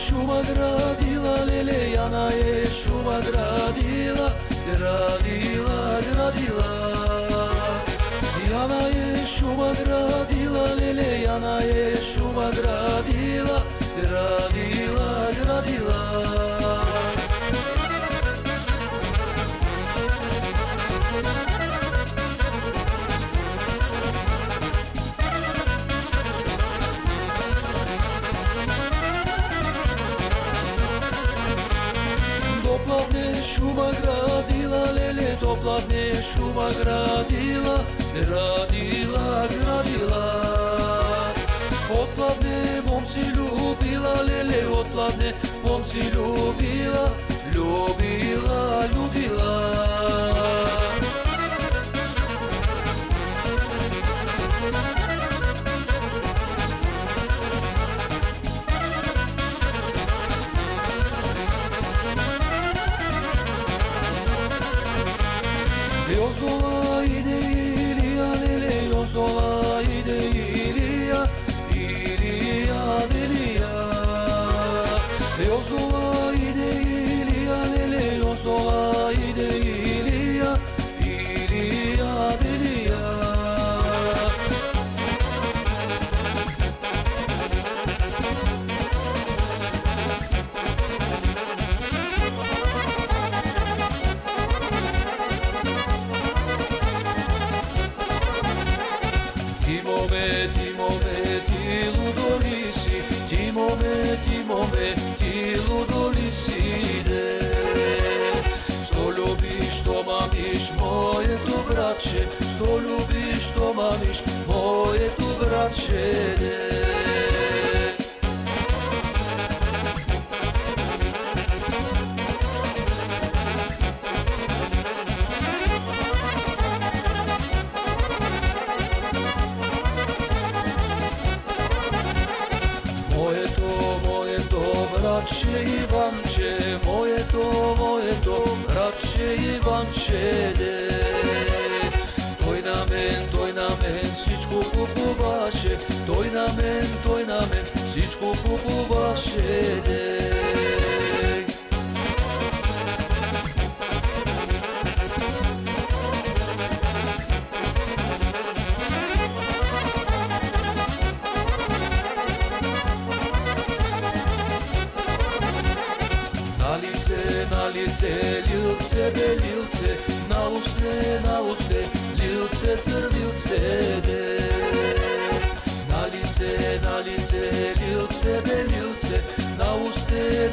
šuma gradila, lele, Jana je šuma gradila, gradila, gradila. Jana je šuma gradila, lele, Jana je šuma gradila, gradila, gradila. Topladne šuma gradila, lele, topladne šuma gradila, gradila, gradila. Otpladne momci ljubila, lele, otpladne momci ljubila, ljubila, ljubila. Yozdola ide İlya, lele, yozdola ide İlya, İlya, deliya. Yozdola ide İlya, lele, yozdola ide İlya, İlya, deliya. Timome, ti ludolisi, timome, ti ludolisi de. Što ljubiš, što mamiš, moje tu braće, što ljubiš, što mamiš, moje tu braće de. Moje to, braće Ivanče, moje to, braće Ivanče de. Toj na men, всичко купуваше, той на мен, всичко купуваше де. Na lice, ljubce, beljubce, na usne, ljubce, crvljubce de. Na lice, ljubce, beljubce, na usne,